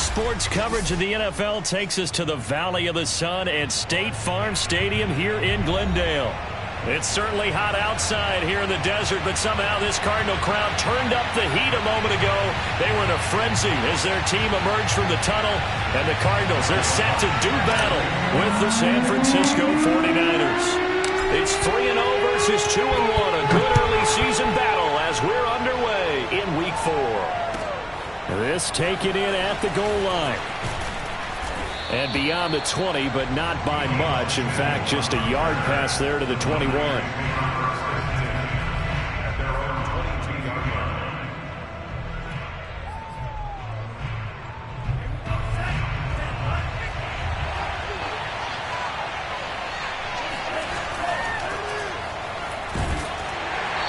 Sports coverage of the NFL takes us to the Valley of the Sun at State Farm Stadium here in Glendale. It's certainly hot outside here in the desert, but somehow this Cardinal crowd turned up the heat a moment ago. They were in a frenzy as their team emerged from the tunnel, and the Cardinals, they're set to do battle with the San Francisco 49ers. It's 3-0 versus 2-1, a good early season battle as we're underway in Week 4. This taken in at the goal line. And beyond the 20, but not by much. In fact, just a yard pass there to the 21.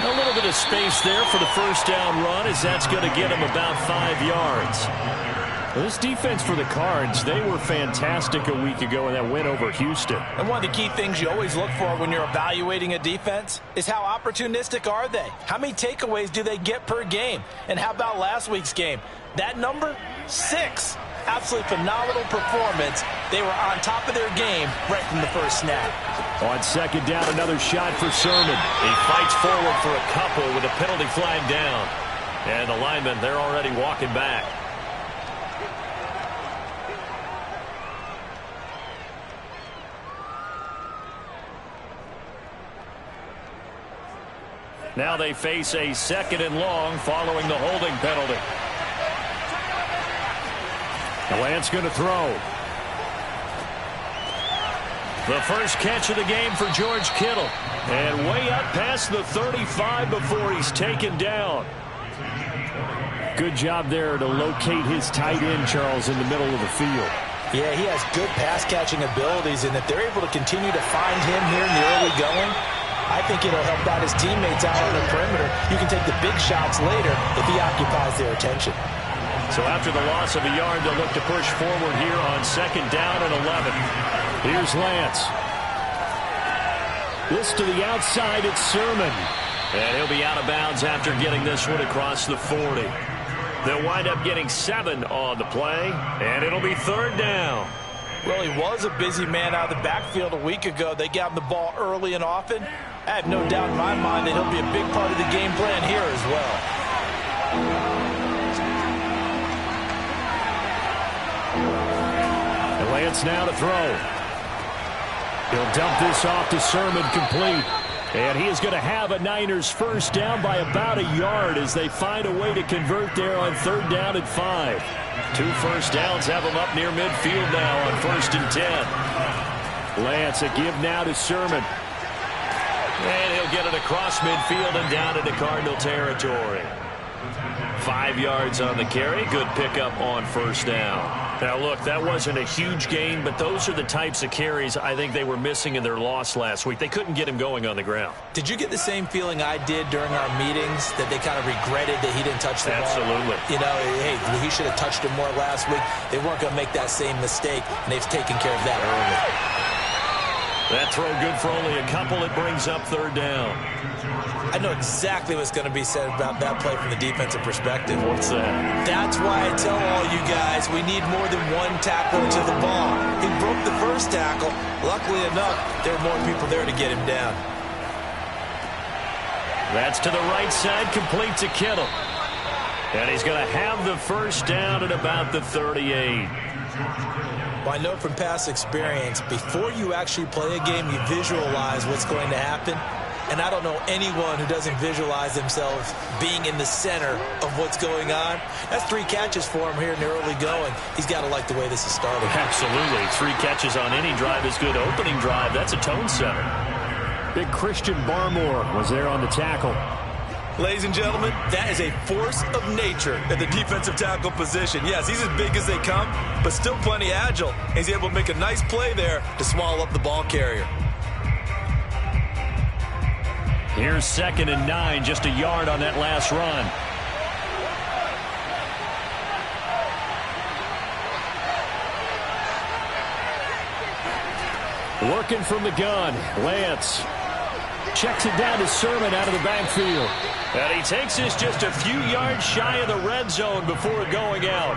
A little bit of space there for the first down run, as that's going to get him about 5 yards. Well, this defense for the Cards, they were fantastic a week ago in that win over Houston. And one of the key things you always look for when you're evaluating a defense is how opportunistic are they? How many takeaways do they get per game? And how about last week's game? That number? 6. Absolutely phenomenal performance. They were on top of their game right from the first snap. On second down, another shot for Sermon. He fights forward for a couple with a penalty flag down. And the linemen, they're already walking back. Now they face a 2nd and long following the holding penalty. Lance going to throw. The first catch of the game for George Kittle. And way up past the 35 before he's taken down. Good job there to locate his tight end, Charles, in the middle of the field. Yeah, he has good pass-catching abilities, and if they're able to continue to find him here in the early going, I think it'll help out his teammates out on the perimeter. You can take the big shots later if he occupies their attention. So after the loss of a yard, they'll look to push forward here on 2nd down and 11. Here's Lance. This to the outside, it's Sermon. And he'll be out of bounds after getting this one across the 40. They'll wind up getting 7 on the play, and it'll be 3rd down. Well, he was a busy man out of the backfield a week ago. They got him the ball early and often. I have no doubt in my mind that he'll be a big part of the game plan here as well. And Lance now to throw. He'll dump this off to Sermon, complete. And he is going to have a Niners first down by about a yard as they find a way to convert there on 3rd down and 5. 2 first downs have him up near midfield now on 1st and 10. Lance, a give now to Sermon. And he'll get it across midfield and down into Cardinal territory. 5 yards on the carry. Good pickup on 1st down. Now, look, that wasn't a huge gain, but those are the types of carries I think they were missing in their loss last week. They couldn't get him going on the ground. Did you get the same feeling I did during our meetings, that they kind of regretted that he didn't touch the ball? Absolutely. You know, hey, he should have touched it more last week. They weren't going to make that same mistake, and they've taken care of that early. That throw good for only a couple. It brings up 3rd down. I know exactly what's going to be said about that play from the defensive perspective. What's that? That's why I tell all you guys we need more than one tackler to the ball. He broke the first tackle. Luckily enough, there were more people there to get him down. That's to the right side, complete to Kittle. And he's going to have the first down at about the 38. Well, I know from past experience, before you actually play a game, you visualize what's going to happen. And I don't know anyone who doesn't visualize themselves being in the center of what's going on. That's 3 catches for him here in the early going. He's got to like the way this is starting. Absolutely. 3 catches on any drive is good. Opening drive, that's a tone setter. Big Christian Barmore was there on the tackle. Ladies and gentlemen, that is a force of nature at the defensive tackle position. Yes, he's as big as they come, but still plenty agile. He's able to make a nice play there to swallow up the ball carrier. Here's 2nd and 9, just a yard on that last run. Working from the gun, Lance checks it down to Sermon out of the backfield. And he takes this just a few yards shy of the red zone before going out.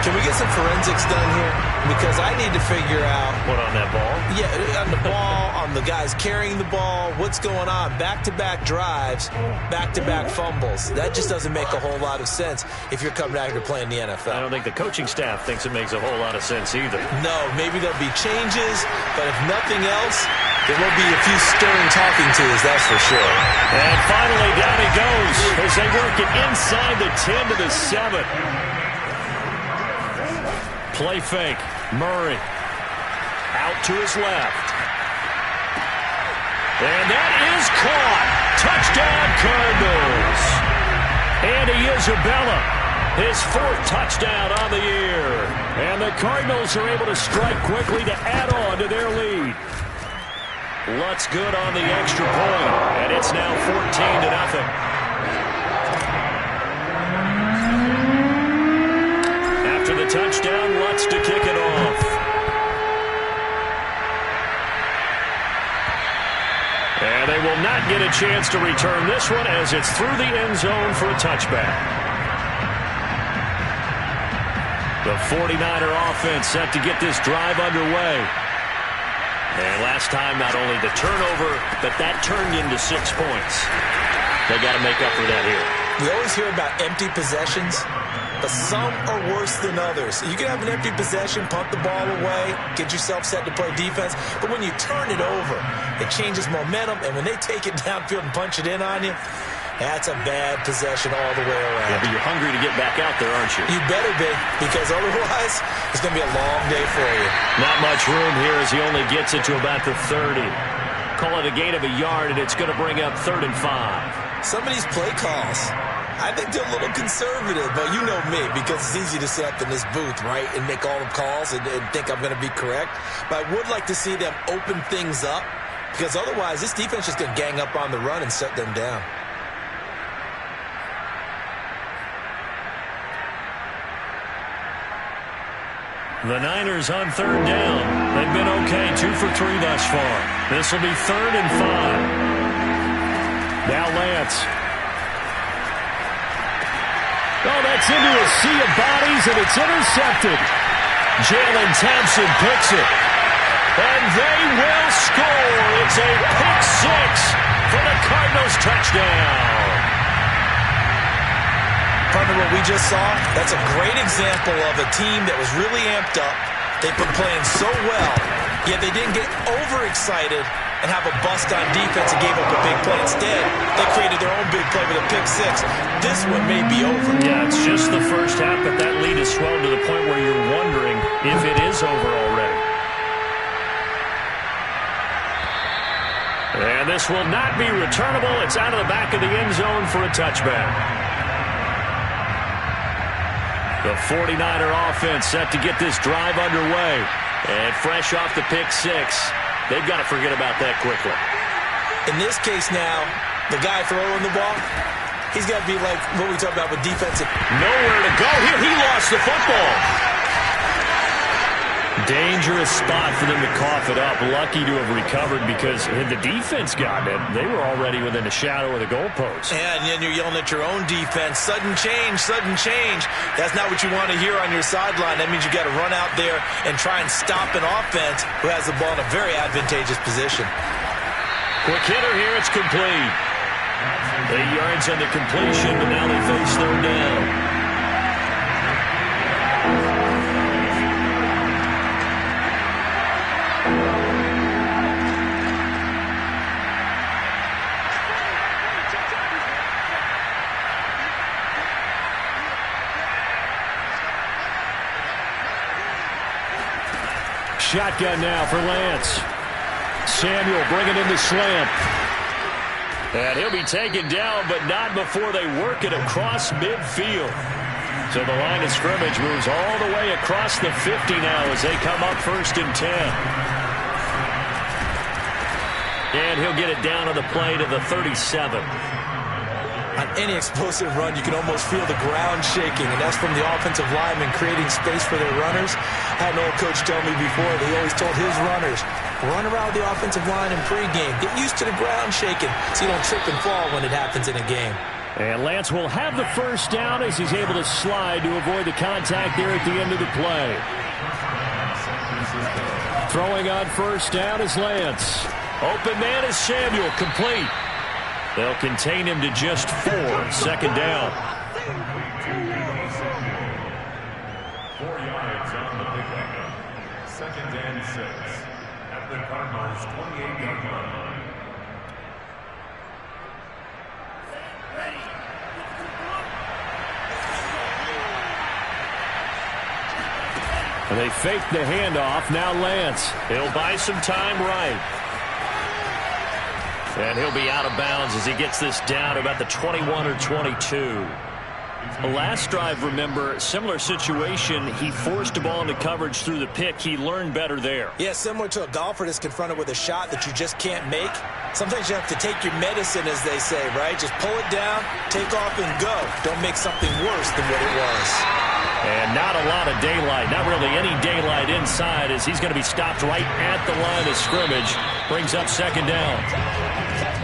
Can we get some forensics done here? Because I need to figure out... What, on that ball? Yeah, on the ball, on the guys carrying the ball. What's going on? Back-to-back drives, back-to-back fumbles. That just doesn't make a whole lot of sense if you're coming out here to play in the NFL. I don't think the coaching staff thinks it makes a whole lot of sense either. No, maybe there'll be changes, but if nothing else, there will be a few stern talking tos, that's for sure. And finally, down he goes as they work it inside the 10 to the 7. Play fake. Murray out to his left. And that is caught. Touchdown, Cardinals. Andy Isabella, his 4th touchdown on the year. And the Cardinals are able to strike quickly to add on to their lead. Lutz good on the extra point, and it's now 14-0. After the touchdown, Lutz to kick it off. And they will not get a chance to return this one as it's through the end zone for a touchback. The 49er offense set to get this drive underway. And last time, not only the turnover, but that turned into 6 points. They got to make up for that here. We always hear about empty possessions, but some are worse than others. You can have an empty possession, punt the ball away, get yourself set to play defense, but when you turn it over, it changes momentum, and when they take it downfield and punch it in on you, that's a bad possession all the way around. Yeah, but you're hungry to get back out there, aren't you? You better be, because otherwise, it's going to be a long day for you. Not much room here as he only gets it to about the 30. Call it a gain of a yard, and it's going to bring up 3rd and 5. Some of these play calls, I think they're a little conservative, but you know me, because it's easy to sit up in this booth, right, and make all the calls and think I'm going to be correct. But I would like to see them open things up, because otherwise this defense is going to gang up on the run and shut them down. The Niners on 3rd down. They've been okay, 2 for 3 thus far. This will be 3rd and 5. Now Lance. Oh, that's into a sea of bodies, and it's intercepted. Jalen Thompson picks it. And they will score. It's a pick 6 for the Cardinals touchdown. Partner, what we just saw, that's a great example of a team that was really amped up. They've been playing so well, yet they didn't get overexcited and have a bust on defense and gave up a big play. Instead, they created their own big play with a pick 6. This one may be over. Yeah, it's just the first half, but that lead has swelled to the point where you're wondering if it is over already. And this will not be returnable. It's out of the back of the end zone for a touchback. The 49er offense set to get this drive underway. And fresh off the pick 6, they've got to forget about that quickly. In this case now, the guy throwing the ball, he's got to be like what we talked about with defensive. Nowhere to go here. He lost the football. Dangerous spot for them to cough it up. Lucky to have recovered because had the defense gotten it, they were already within a shadow of the goalpost. Yeah, and then you're yelling at your own defense. Sudden change, sudden change. That's not what you want to hear on your sideline. That means you got to run out there and try and stop an offense who has the ball in a very advantageous position. Quick hitter here. It's complete. 8 yards on the completion, but now they face 3rd down. Shotgun now for Lance. Samuel bringing in the slant. And he'll be taken down, but not before they work it across midfield. So the line of scrimmage moves all the way across the 50 now as they come up 1st and 10. And he'll get it down on the play to the 37. On any explosive run, you can almost feel the ground shaking, and that's from the offensive linemen creating space for their runners. I had an old coach tell me before, they always told his runners, run around the offensive line in pregame. Get used to the ground shaking so you don't trip and fall when it happens in a game. And Lance will have the first down as he's able to slide to avoid the contact there at the end of the play. Throwing on first down is Lance. Open man is Samuel, complete. They'll contain him to just 4, second down. 4 yards on the pickup. 2nd and 6 at the Cardinals' 28-yard line. And they fake the handoff. Now Lance. He'll buy some time right. And he'll be out of bounds as he gets this down to about the 21 or 22. The last drive, remember, similar situation. He forced the ball into coverage through the pick. He learned better there. Yeah, similar to a golfer that's confronted with a shot that you just can't make. Sometimes you have to take your medicine, as they say, right? Just pull it down, take off, and go. Don't make something worse than what it was. And not a lot of daylight, not really any daylight inside, as he's going to be stopped right at the line of scrimmage. Brings up second down.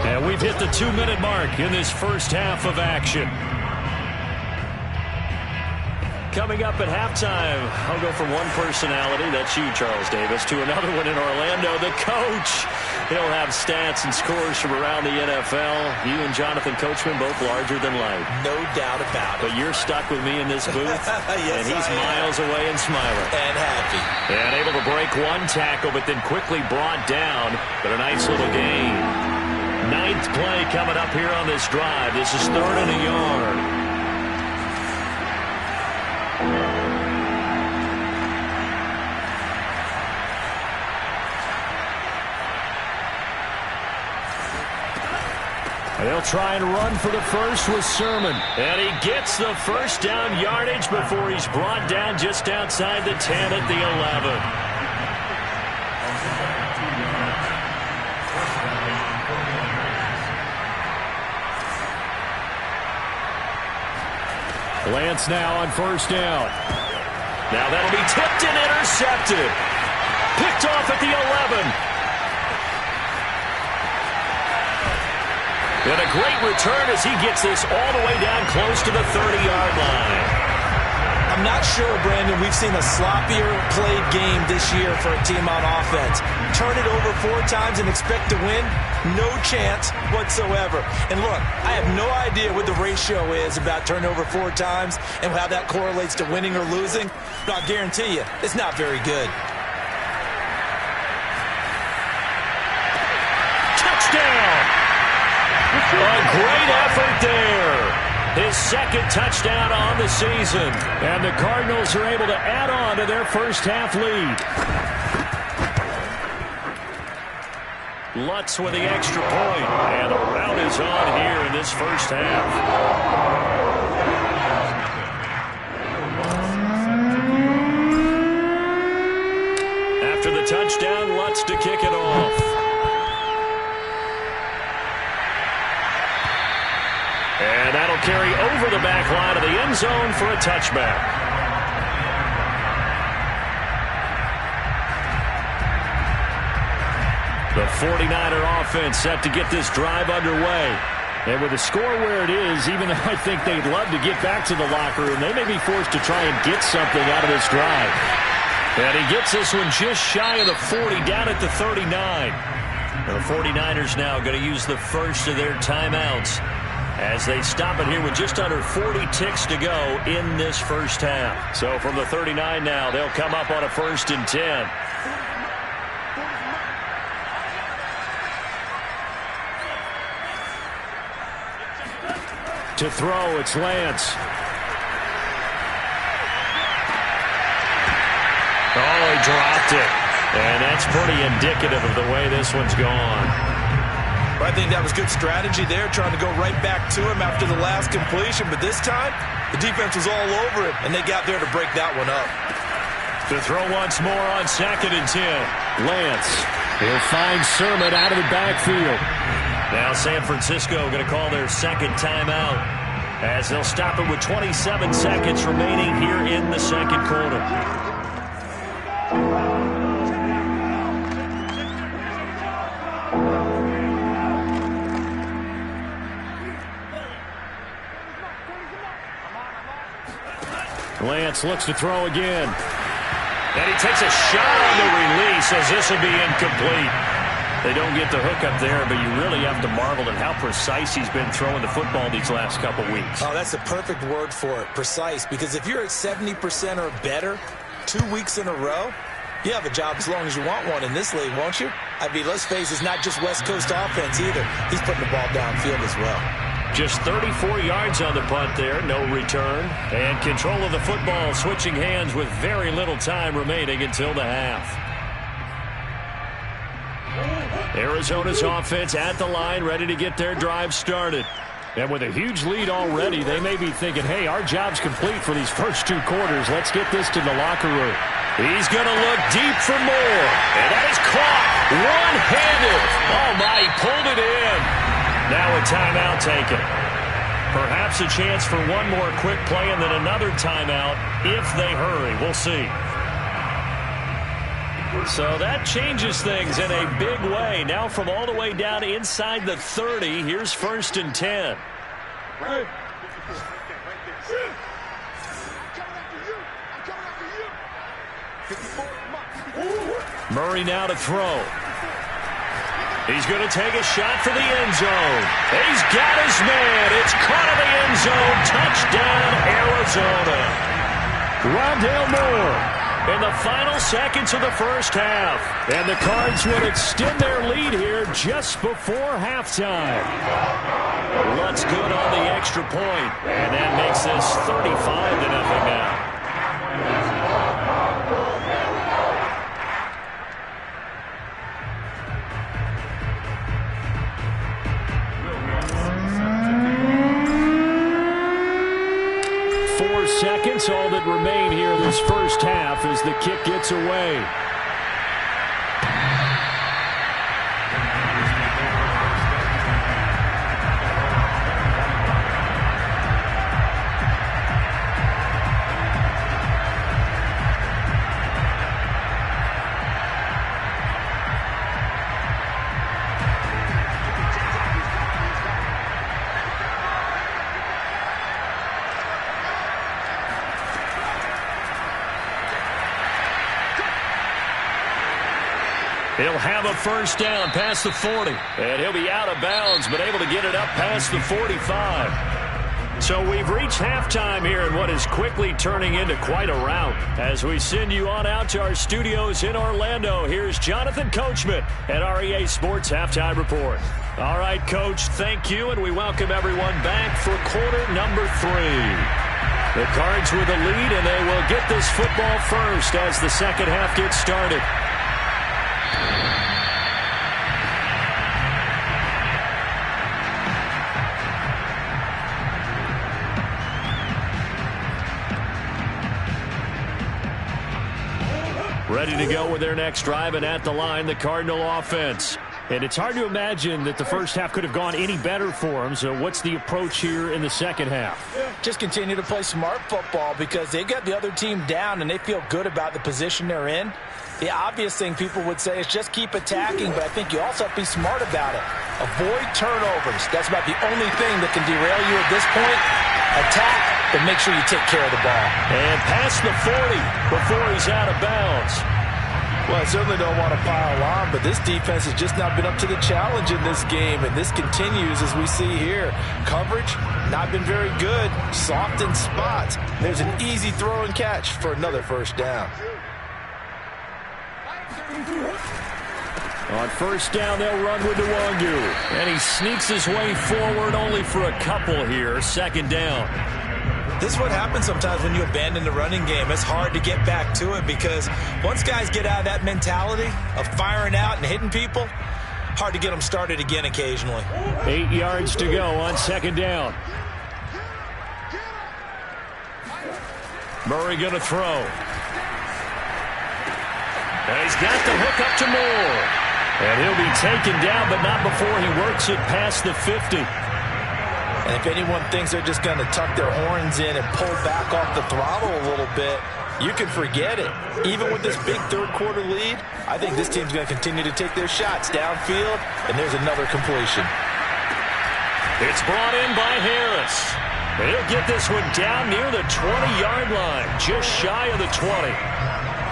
And we've hit the 2-minute mark in this first half of action. Coming up at halftime, I'll go from one personality, that's you, Charles Davis, to another one in Orlando, the coach. He'll have stats and scores from around the NFL. You and Jonathan Coachman, both larger than life. No doubt about it. But you're stuck with me in this booth, yes, and he's miles away and smiling. And happy. And able to break one tackle, but then quickly brought down. But a nice little gain. 9th play coming up here on this drive. This is 3rd and a yard. They'll try and run for the first with Sermon. And he gets the first down yardage before he's brought down just outside the 10 at the 11. Lance now on first down. Now that'll be tipped and intercepted. Picked off at the 11. And a great return as he gets this all the way down close to the 30-yard line. I'm not sure, Brandon, we've seen a sloppier played game this year for a team on offense. Turn it over 4 times and expect to win? No chance whatsoever. And look, I have no idea what the ratio is about turning over 4 times and how that correlates to winning or losing. But I'll guarantee you, it's not very good. Touchdown! A great effort there. His 2nd touchdown on the season. And the Cardinals are able to add on to their first half lead. Lutz with the extra point. And the rout is on here in this first half. After the touchdown, Lutz to kick it off. And that'll carry over the back line of the end zone for a touchback. The 49er offense set to get this drive underway. And with the score where it is, even though I think they'd love to get back to the locker room, they may be forced to try and get something out of this drive. And he gets this one just shy of the 40, down at the 39. The 49ers now going to use the first of their timeouts as they stop it here with just under 40 ticks to go in this first half. So from the 39 now, they'll come up on a 1st and 10. To throw, it's Lance. Oh, he dropped it. And that's pretty indicative of the way this one's gone. I think that was good strategy there, trying to go right back to him after the last completion. But this time, the defense was all over it, and they got there to break that one up. To throw once more on 2nd and 10. Lance. He'll find Sermon out of the backfield. Now San Francisco going to call their 2nd timeout as they'll stop it with 27 seconds remaining here in the 2nd quarter. Lance looks to throw again. And he takes a shot on the release as this will be incomplete. They don't get the hook up there, but you really have to marvel at how precise he's been throwing the football these last couple weeks. Oh, that's the perfect word for it, precise. Because if you're at 70% or better 2 weeks in a row, you have a job as long as you want one in this league, won't you? I mean, let's face it, it's not just West Coast offense either. He's putting the ball downfield as well. Just 34 yards on the punt there, no return. And control of the football switching hands with very little time remaining until the half. Arizona's offense at the line, ready to get their drive started. And with a huge lead already, they may be thinking, hey, our job's complete for these first 2 quarters. Let's get this to the locker room. He's going to look deep for more. And that is caught one-handed. Oh, my, he pulled it in. Now a timeout taken. Perhaps a chance for one more quick play and then another timeout if they hurry. We'll see. So that changes things in a big way. Now from all the way down inside the 30, here's 1st and 10. Murray now to throw. He's going to take a shot for the end zone. He's got his man. It's caught in the end zone. Touchdown, Arizona. Rondale Moore in the final seconds of the first half. And the Cards would extend their lead here just before halftime. Lutz good on the extra point. And that makes this 35-0 now. Seconds, all that remain here in this first half as the kick gets away. He'll have a first down past the 40. And he'll be out of bounds, but able to get it up past the 45. So we've reached halftime here in what is quickly turning into quite a rout. As we send you on out to our studios in Orlando, here's Jonathan Coachman at REA Sports Halftime Report. All right, Coach, thank you, and we welcome everyone back for quarter number 3. The Cards with the lead, and they will get this football first as the second half gets started. Ready to go with their next drive, and at the line, the Cardinal offense. And it's hard to imagine that the first half could have gone any better for them. So what's the approach here in the second half? Just continue to play smart football because they got the other team down and they feel good about the position they're in. The obvious thing people would say is just keep attacking, but I think you also have to be smart about it. Avoid turnovers. That's about the only thing that can derail you at this point. Attack, but make sure you take care of the ball. And past the 40 before he's out of bounds. Well, I certainly don't want to pile on, but this defense has just not been up to the challenge in this game, and this continues as we see here. Coverage, not been very good. Soft in spots. There's an easy throw and catch for another first down. On first down, they'll run with Mmw. And he sneaks his way forward only for a couple here. Second down. This is what happens sometimes when you abandon the running game. It's hard to get back to it because once guys get out of that mentality of firing out and hitting people, hard to get them started again occasionally. 8 yards to go on second down. Murray going to throw. And he's got the hook up to Moore. And he'll be taken down, but not before he works it past the 50. And if anyone thinks they're just going to tuck their horns in and pull back off the throttle a little bit, you can forget it. Even with this big third-quarter lead, I think this team's going to continue to take their shots downfield, and there's another completion. It's brought in by Harris. And he'll get this one down near the 20-yard line, just shy of the 20.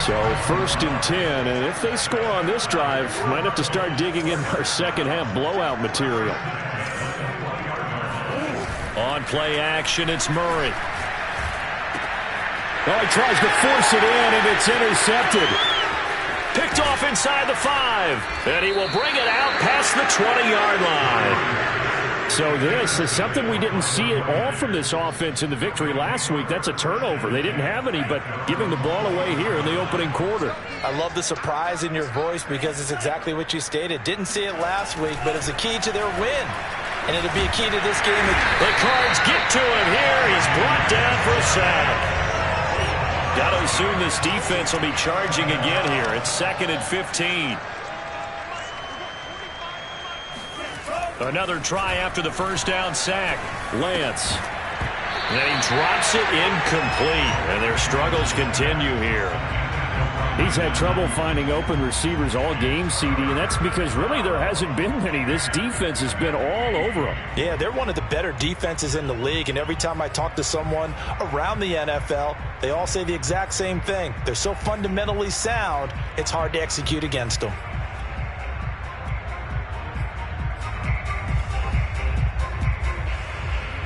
So 1st and 10, and if they score on this drive, might have to start digging in our second half blowout material. On play action, it's Murray. Oh, he tries to force it in, and it's intercepted. Picked off inside the 5, and he will bring it out past the 20-yard line. So this is something we didn't see at all from this offense in the victory last week. That's a turnover. They didn't have any, but giving the ball away here in the opening quarter. I love the surprise in your voice because it's exactly what you stated. Didn't see it last week, but it's a key to their win. And it'll be a key to this game. The Cards get to him here. He's brought down for a sack. Got to assume this defense will be charging again here. It's 2nd and 15. Another try after the first down sack. Lance. And he drops it incomplete. And their struggles continue here. He's had trouble finding open receivers all game, CD, and that's because really there hasn't been many. This defense has been all over them. Yeah, they're one of the better defenses in the league, and every time I talk to someone around the NFL, they all say the exact same thing. They're so fundamentally sound, it's hard to execute against them.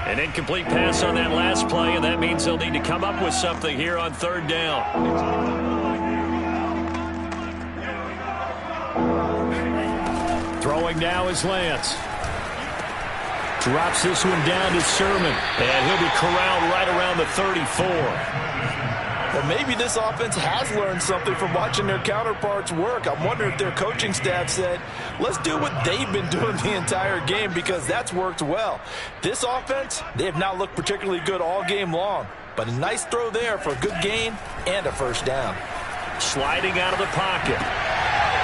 An incomplete pass on that last play, and that means they'll need to come up with something here on 3rd down. Throwing now is Lance. Drops this one down to Sermon, and he'll be corralled right around the 34. Well, maybe this offense has learned something from watching their counterparts work. I'm wondering if their coaching staff said, let's do what they've been doing the entire game, because that's worked well. This offense, they have not looked particularly good all game long, but a nice throw there for a good gain and a 1st down. Sliding out of the pocket.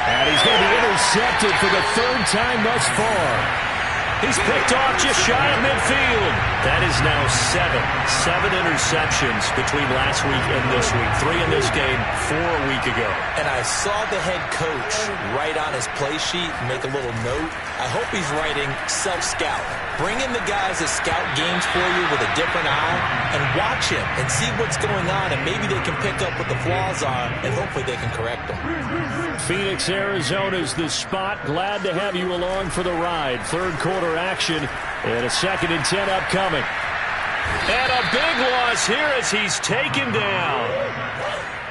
And he's going to be intercepted for the 3rd time thus far. He's picked off just shy of midfield. That is now 7 interceptions between last week and this week. 3 in this game, 4 a week ago. And I saw the head coach write on his play sheet, make a little note. I hope he's writing self-scout. Bring in the guys that scout games for you with a different eye and watch him and see what's going on, and maybe they can pick up what the flaws are, and hopefully they can correct them. Phoenix, Arizona's the spot. Glad to have you along for the ride. 3rd quarter action and a 2nd and 10 upcoming. And a big loss here as he's taken down.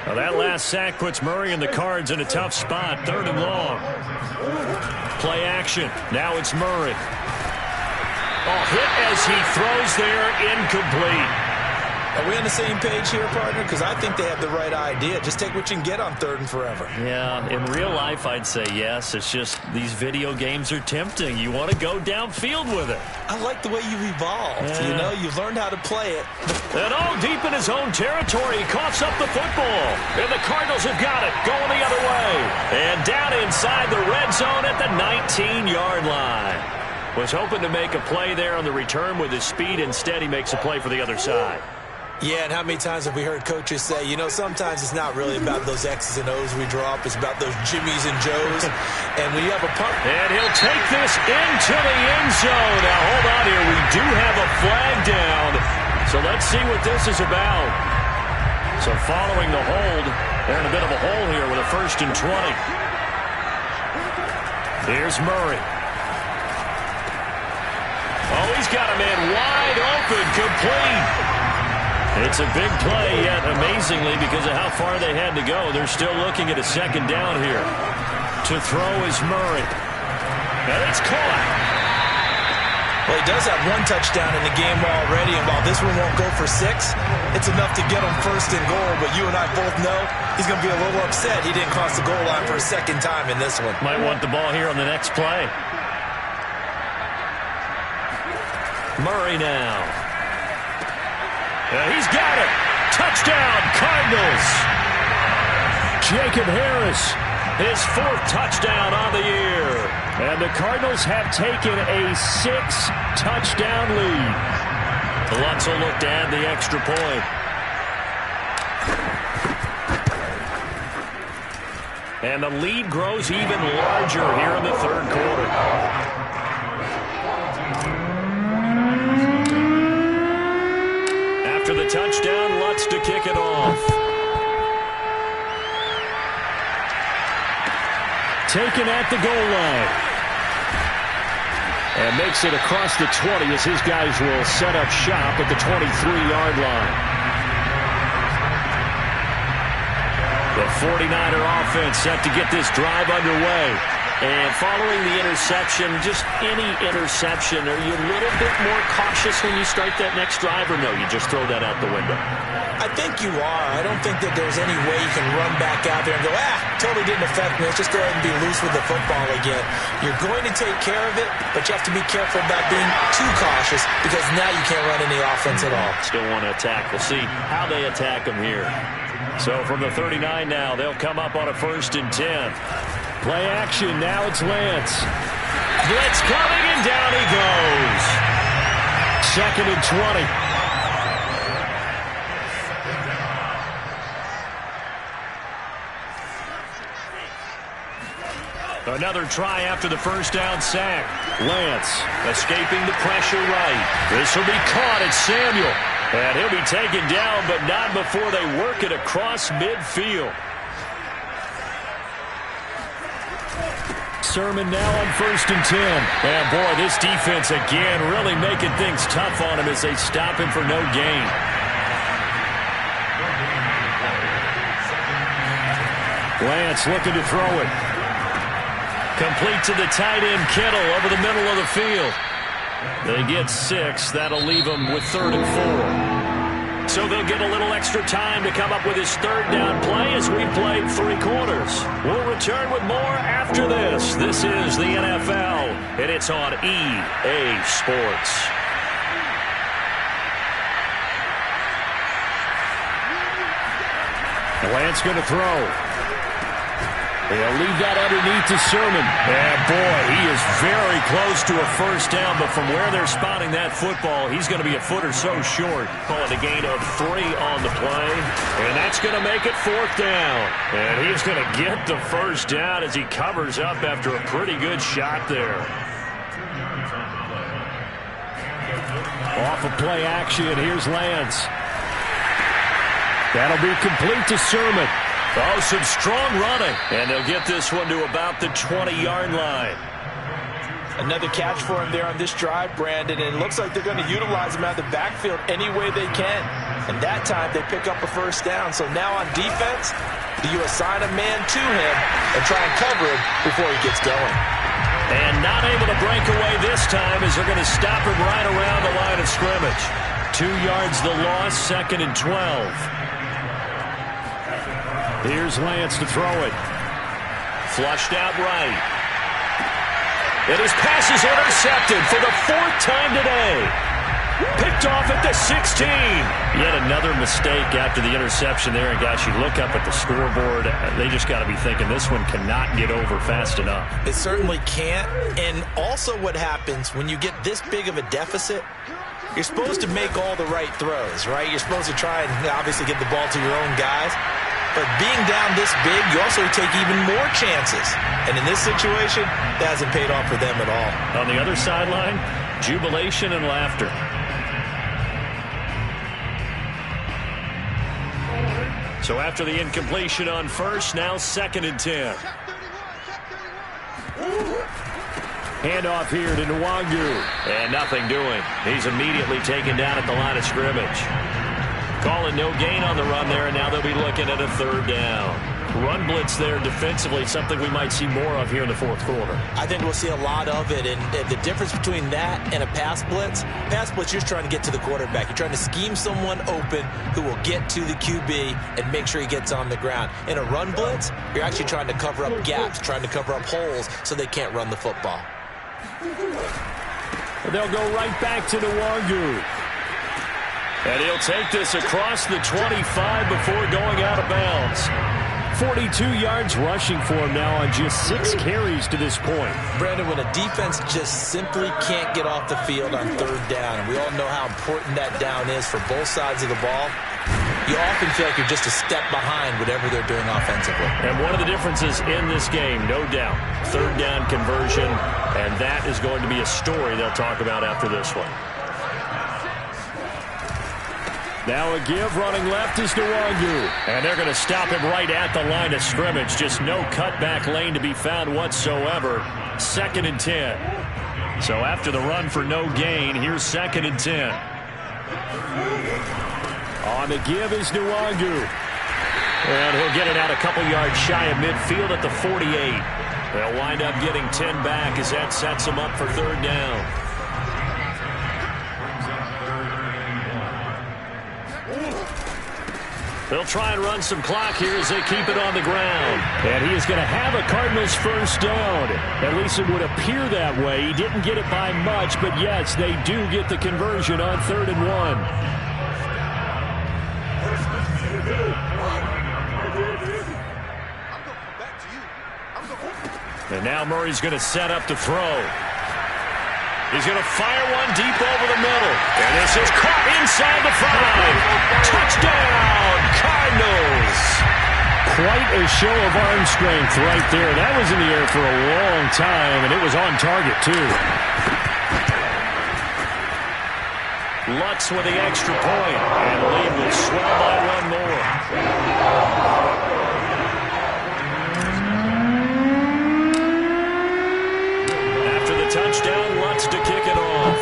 Well, that last sack puts Murray and the Cards in a tough spot. 3rd and long. Play action. Now it's Murray. Oh, hit as he throws there, incomplete. Are we on the same page here, partner? Because I think they have the right idea. Just take what you can get on 3rd and forever. Yeah, in real life, I'd say yes. It's just these video games are tempting. You want to go downfield with it. I like the way you've evolved. Yeah. You know, you've learned how to play it. And all deep in his own territory, he coughs up the football. And the Cardinals have got it, going the other way. And down inside the red zone at the 19-yard line. Was hoping to make a play there on the return with his speed. Instead, he makes a play for the other side. Yeah, and how many times have we heard coaches say, you know, sometimes it's not really about those X's and O's we draw up. It's about those Jimmies and Joes. And when you have a punt. And he'll take this into the end zone. Now, hold on here. We do have a flag down. So let's see what this is about. So following the hold, they're in a bit of a hole here with a 1st and 20. Here's Murray. Oh, he's got a man wide open, complete. It's a big play, yet amazingly, because of how far they had to go, they're still looking at a 2nd down here. To throw is Murray. And it's caught. Well, he does have 1 touchdown in the game already, and while this one won't go for 6, it's enough to get him 1st and goal. But you and I both know he's going to be a little upset he didn't cross the goal line for a 2nd time in this one. Might want the ball here on the next play. Murray now. He's got it. Touchdown, Cardinals. Jacob Harris, his 4th touchdown on the year. And the Cardinals have taken a 6-touchdown lead. Lutz will look to add the extra point. And the lead grows even larger here in the 3rd quarter. touchdown. Lutz to kick it off. Taken at the goal line. And makes it across the 20 as his guys will set up shop at the 23-yard line. The 49er offense set to get this drive underway. And following the interception, just any interception, are you a little bit more cautious when you start that next drive, or no, you just throw that out the window? I think you are. I don't think that there's any way you can run back out there and go, totally didn't affect me. Let's just go ahead and be loose with the football again. You're going to take care of it, but you have to be careful about being too cautious because now you can't run any offense at all. Still want to attack. We'll see how they attack them here. So from the 39 now, they'll come up on a 1st and 10. Play action. Now it's Lance. Blitz coming, and down he goes. 2nd and 20. Another try after the 1st down sack. Lance escaping the pressure right. This will be caught at Samuel. And he'll be taken down, but not before they work it across midfield. Sermon now on 1st and 10. And boy, this defense again really making things tough on him as they stop him for no gain. Lance looking to throw it. Complete to the tight end, Kittle, over the middle of the field. They get 6. That'll leave them with 3rd and 4. So they'll get a little extra time to come up with his 3rd down play as we played 3 quarters. We'll return with more after this. This is the NFL, and it's on EA Sports. Lance going to throw. They'll leave that underneath to Sermon. And boy, he is very close to a 1st down, but from where they're spotting that football, he's going to be a foot or so short. Calling a gain of 3 on the play. And that's going to make it 4th down. And he's going to get the 1st down as he covers up after a pretty good shot there. Off of play action, here's Lance. That'll be complete to Sermon. Oh, some strong running. And they'll get this one to about the 20-yard line. Another catch for him there on this drive, Brandon, and it looks like they're going to utilize him out of the backfield any way they can. And that time they pick up a 1st down. So now on defense, do you assign a man to him and try and cover him before he gets going? And not able to break away this time as they're going to stop him right around the line of scrimmage. 2 yards the loss, 2nd and 12. Here's Lance to throw it. Flushed out right. And his pass is intercepted for the 4th time today. Picked off at the 16. Yet another mistake after the interception there. And gosh, you look up at the scoreboard, they just got to be thinking this one cannot get over fast enough. It certainly can't. And also what happens when you get this big of a deficit, you're supposed to make all the right throws, right? You're supposed to try and obviously get the ball to your own guys. But being down this big, you also take even more chances. And in this situation, that hasn't paid off for them at all. On the other sideline, jubilation and laughter. So after the incompletion on 1st, now 2nd and 10. Handoff here to Mmw. And nothing doing. He's immediately taken down at the line of scrimmage. Calling no gain on the run there, and now they'll be looking at a 3rd down. Run blitz there defensively, something we might see more of here in the 4th quarter. I think we'll see a lot of it, and the difference between that and a pass blitz, you're just trying to get to the quarterback. You're trying to scheme someone open who will get to the QB and make sure he gets on the ground. In a run blitz, you're actually trying to cover up gaps, trying to cover up holes so they can't run the football. They'll go right back to Mmw. And he'll take this across the 25 before going out of bounds. 42 yards rushing for him now on just 6 carries to this point. Brandon, when a defense just simply can't get off the field on 3rd down, and we all know how important that down is for both sides of the ball, you often feel like you're just a step behind whatever they're doing offensively. And one of the differences in this game, no doubt, 3rd down conversion, and that is going to be a story they'll talk about after this one. Now a give running left is Mmw. And they're going to stop him right at the line of scrimmage. Just no cutback lane to be found whatsoever. 2nd and 10. So after the run for no gain, here's 2nd and 10. On the give is Mmw. And he'll get it out a couple yards shy of midfield at the 48. They'll wind up getting 10 back as that sets them up for 3rd down. They'll try and run some clock here as they keep it on the ground. And he is going to have a Cardinals 1st down. At least it would appear that way. He didn't get it by much, but yes, they do get the conversion on 3rd and 1. And now Murray's going to set up to throw. He's going to fire one deep over the middle. And this is caught inside the 5. Touchdown, Cardinals. Quite a show of arm strength right there. That was in the air for a long time, and it was on target, too. Lutz with the extra point, and the lead will swell by 1 more. Touchdown, Lutz to kick it off.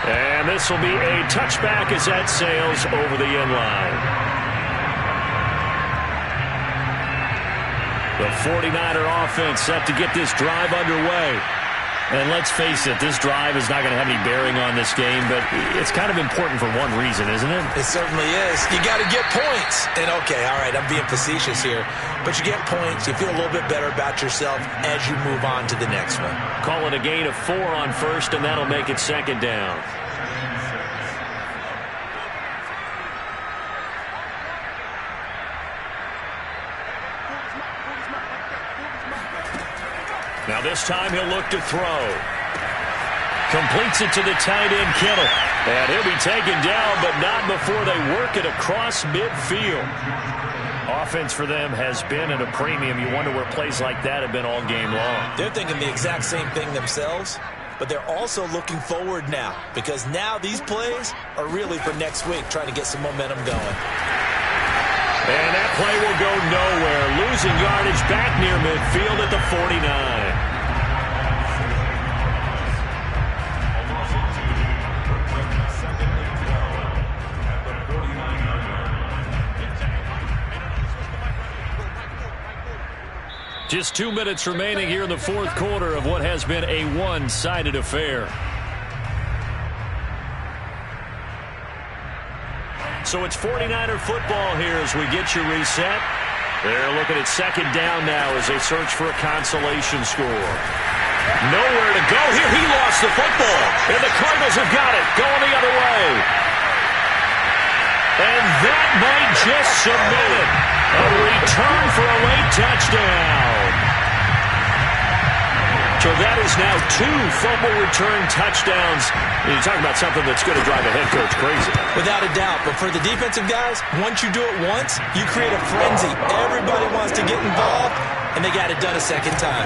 And this will be a touchback as that sails over the end line. The 49er offense set to get this drive underway. And let's face it, this drive is not going to have any bearing on this game, but it's kind of important for one reason, isn't it? It certainly is. You got to get points. And, okay, all right, I'm being facetious here. But you get points, you feel a little bit better about yourself as you move on to the next one. Call it a gain of 4 on 1st, and that'll make it 2nd down. Now this time he'll look to throw. Completes it to the tight end, Kittle. And he'll be taken down, but not before they work it across midfield. Offense for them has been at a premium. You wonder where plays like that have been all game long. They're thinking the exact same thing themselves, but they're also looking forward now, because now these plays are really for next week, trying to get some momentum going. And that play will go nowhere. Losing yardage back near midfield at the 49. Just 2 minutes remaining here in the 4th quarter of what has been a one-sided affair. So it's 49er football here as we get you reset. They're looking at 2nd down now as they search for a consolation score. Nowhere to go here. He lost the football. And the Cardinals have got it. Going the other way. And that might just submit it. A return for a late touchdown. So that is now 2 fumble return touchdowns. You talk about something that's going to drive a head coach crazy. Without a doubt. But for the defensive guys, once you do it once, you create a frenzy. Everybody wants to get involved, and they got it done a 2nd time.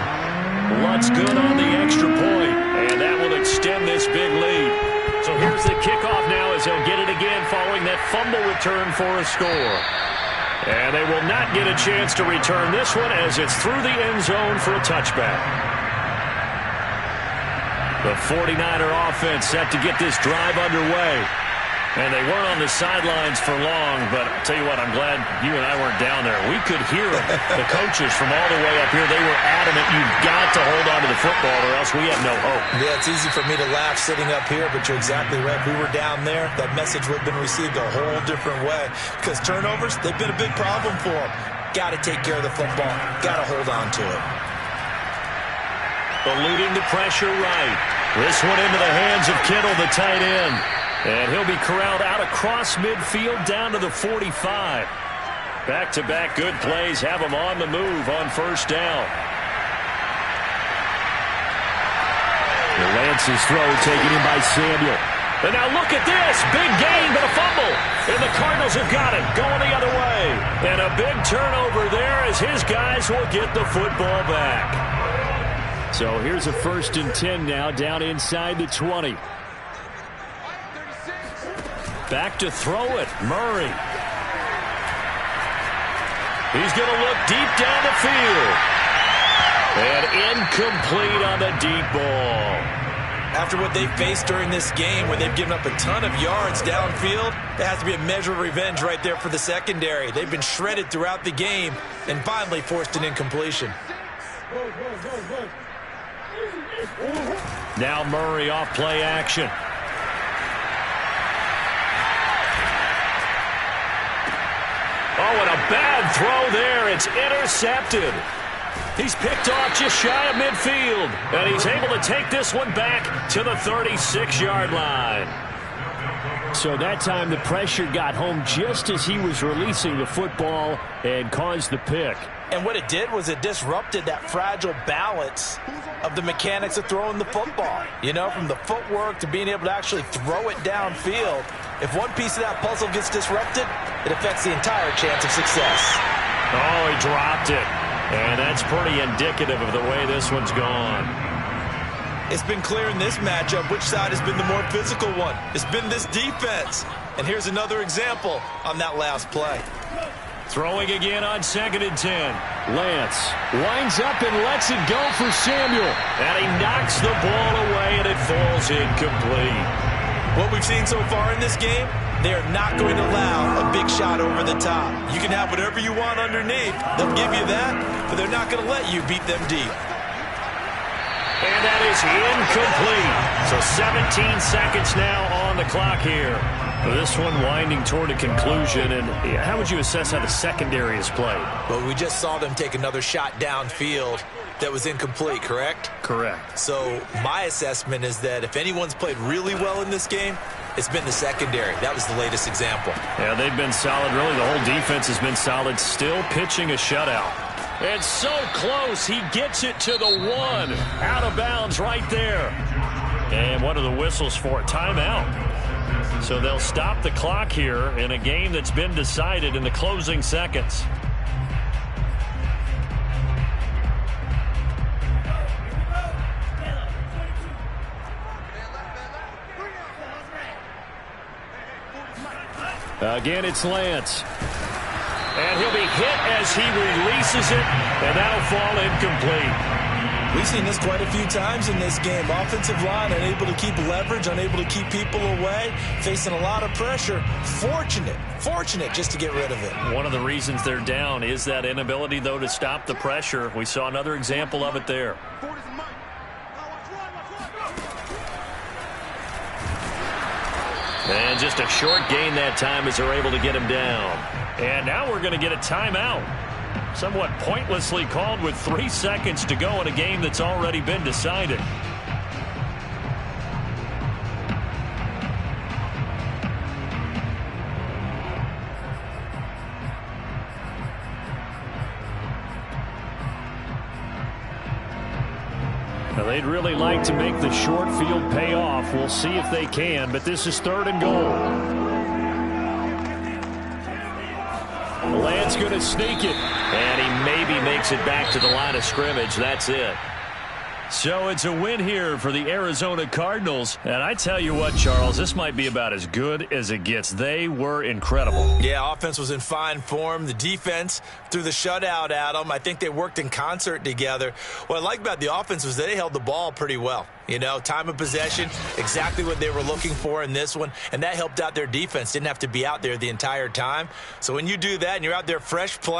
Lutz good on the extra point, and that will extend this big lead. So here's the kickoff now as they'll get it again following that fumble return for a score. And they will not get a chance to return this one as it's through the end zone for a touchback. The 49er offense set to get this drive underway. And they weren't on the sidelines for long, but I'll tell you what, I'm glad you and I weren't down there. We could hear them. The coaches from all the way up here, they were adamant, you've got to hold on to the football or else we have no hope. Yeah, it's easy for me to laugh sitting up here, but you're exactly right. If we were down there, that message would have been received a whole different way. Because turnovers, they've been a big problem for them. Got to take care of the football. Got to hold on to it. Eluding the pressure right. This one into the hands of Kittle, the tight end. And he'll be corralled out across midfield down to the 45. Back-to-back good plays have him on the move on 1st down. Lance's throw taken in by Samuel. And now look at this. Big gain, but a fumble. And the Cardinals have got it. Going the other way. And a big turnover there as his guys will get the football back. So here's a 1st and 10 now, down inside the 20. Back to throw it, Murray. He's going to look deep down the field. And incomplete on the deep ball. After what they've faced during this game, where they've given up a ton of yards downfield, there has to be a measure of revenge right there for the secondary. They've been shredded throughout the game and finally forced an incompletion. Now Murray off play action. Oh, and a bad throw there. It's intercepted. He's picked off just shy of midfield. And he's able to take this one back to the 36-yard line. So that time the pressure got home just as he was releasing the football and caused the pick. And what it did was it disrupted that fragile balance of the mechanics of throwing the football. You know, from the footwork to being able to actually throw it downfield. If one piece of that puzzle gets disrupted, it affects the entire chance of success. Oh, he dropped it. And that's pretty indicative of the way this one's gone. It's been clear in this matchup which side has been the more physical one. It's been this defense. And here's another example on that last play. Throwing again on 2nd and 10. Lance winds up and lets it go for Samuel. And he knocks the ball away, and it falls incomplete. What we've seen so far in this game, they are not going to allow a big shot over the top. You can have whatever you want underneath. They'll give you that, but they're not going to let you beat them deep. And that is incomplete. So 17 seconds now on the clock here. This one winding toward a conclusion. And how would you assess how the secondary has played? Well, we just saw them take another shot downfield that was incomplete, correct? Correct. So my assessment is that if anyone's played really well in this game, it's been the secondary. That was the latest example. Yeah, they've been solid. Really, the whole defense has been solid. Still pitching a shutout. And so close. He gets it to the 1. Out of bounds right there. And what are the whistles for? Timeout. So they'll stop the clock here in a game that's been decided in the closing seconds. Again, it's Lance. And he'll be hit as he releases it, and that'll fall incomplete. We've seen this quite a few times in this game. Offensive line unable to keep leverage, unable to keep people away, facing a lot of pressure. Fortunate just to get rid of it. One of the reasons they're down is that inability, though, to stop the pressure. We saw another example of it there. And just a short gain that time as they're able to get him down. And now we're going to get a timeout. Somewhat pointlessly called with 3 seconds to go in a game that's already been decided. Now, they'd really like to make the short field pay off. We'll see if they can, but this is 3rd and goal. Lance going to sneak it, and he maybe makes it back to the line of scrimmage. That's it. So it's a win here for the Arizona Cardinals. And I tell you what, Charles, this might be about as good as it gets. They were incredible. Yeah, offense was in fine form. The defense threw the shutout at them. I think they worked in concert together. What I like about the offense was they held the ball pretty well. You know, time of possession, exactly what they were looking for in this one. And that helped out their defense. Didn't have to be out there the entire time. So when you do that and you're out there fresh playing,